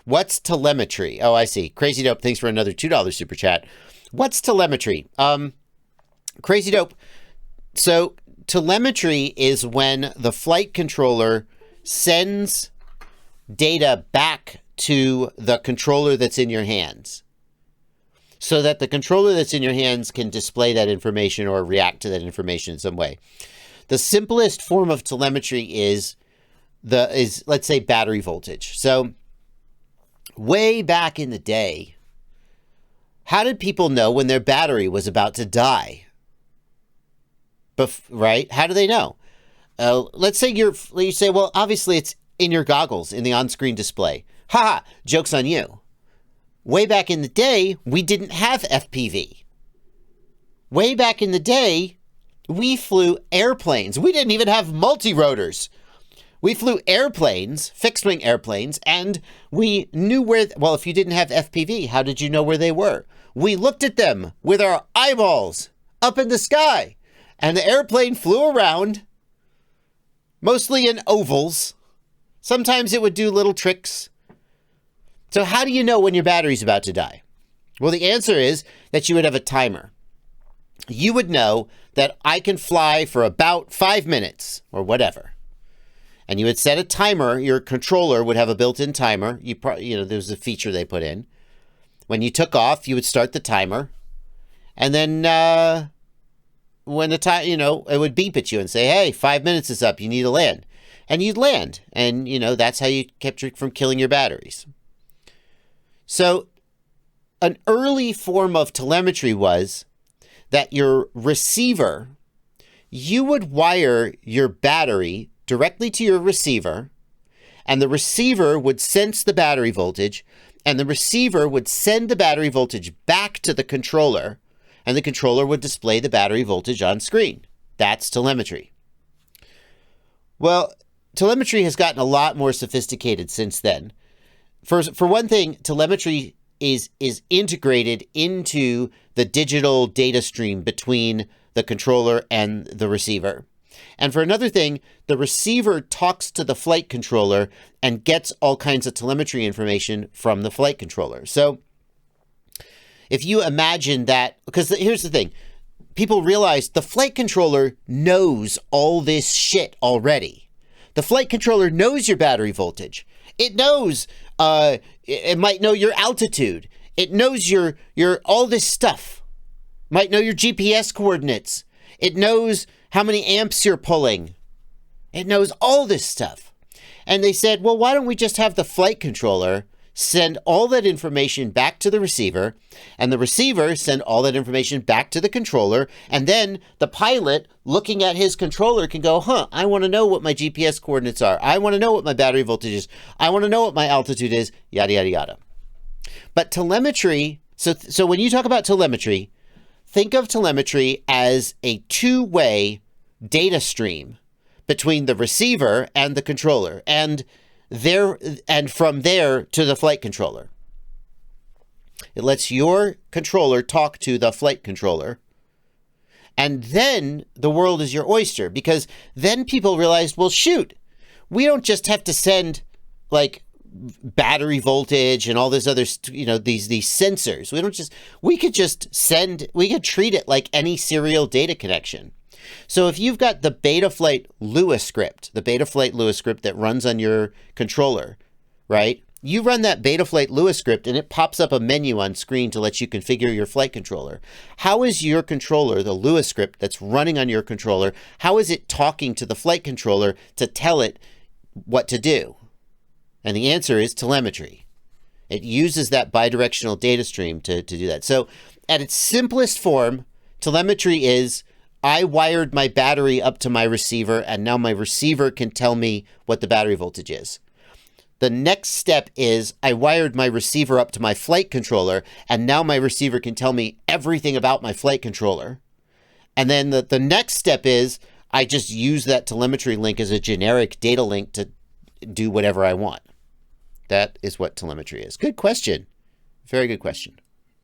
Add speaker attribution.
Speaker 1: What's telemetry? Oh, I see. Crazy Dope, thanks for another $2 super chat. What's telemetry? Crazy Dope. So telemetry is when the flight controller sends data back to the controller that's in your hands, so that the controller that's in your hands can display that information or react to that information in some way. The simplest form of telemetry is let's say battery voltage. So way back in the day, how did people know when their battery was about to die? Right? How do they know? Let's say you say, well, obviously it's in your goggles in the on-screen display. Ha! Joke's on you. Way back in the day, we didn't have FPV. Way back in the day, we flew airplanes. We didn't even have multi-rotors. We flew airplanes, fixed-wing airplanes, and we knew where... Well, if you didn't have FPV, how did you know where they were? We looked at them with our eyeballs up in the sky, and the airplane flew around, mostly in ovals. Sometimes it would do little tricks. So how do you know when your battery's about to die? Well, the answer is that you would have a timer. You would know that I can fly for about 5 minutes or whatever. And you would set a timer. Your controller would have a built-in timer. There's a feature they put in. When you took off, you would start the timer. And then when the time, it would beep at you and say, hey, 5 minutes is up. You need to land. And you'd land. And, that's how you kept from killing your batteries. So an early form of telemetry was that your receiver, you would wire your battery directly to your receiver, and the receiver would sense the battery voltage, and the receiver would send the battery voltage back to the controller, and the controller would display the battery voltage on screen. That's telemetry. Well, telemetry has gotten a lot more sophisticated since then. For one thing, telemetry is integrated into the digital data stream between the controller and the receiver. And for another thing, the receiver talks to the flight controller and gets all kinds of telemetry information from the flight controller. So if you imagine that, because here's the thing, people realize the flight controller knows all this shit already. The flight controller knows your battery voltage. It knows, it might know your altitude. It knows your all this stuff. Might know your GPS coordinates. It knows how many amps you're pulling. It knows all this stuff. And they said, well, why don't we just have the flight controller send all that information back to the receiver, and the receiver send all that information back to the controller, and then the pilot looking at his controller can go, I want to know what my GPS coordinates are. I want to know what my battery voltage is. I want to know what my altitude is, yada, yada, yada. But telemetry, so when you talk about telemetry, think of telemetry as a two-way data stream between the receiver and the controller, and from there to the flight controller. It lets your controller talk to the flight controller, and then the world is your oyster, because then people realize, well, shoot, we don't just have to send like battery voltage and all this other, these sensors. We could treat it like any serial data connection. So if you've got the Betaflight Lua script, that runs on your controller, right? You run that Betaflight Lua script and it pops up a menu on screen to let you configure your flight controller. How is your controller, the Lua script that's running on your controller, how is it talking to the flight controller to tell it what to do? And the answer is telemetry. It uses that bidirectional data stream to do that. So at its simplest form, telemetry is, I wired my battery up to my receiver, and now my receiver can tell me what the battery voltage is. The next step is, I wired my receiver up to my flight controller, and now my receiver can tell me everything about my flight controller. And then the next step is, I just use that telemetry link as a generic data link to do whatever I want. That is what telemetry is. Good question. Very good question.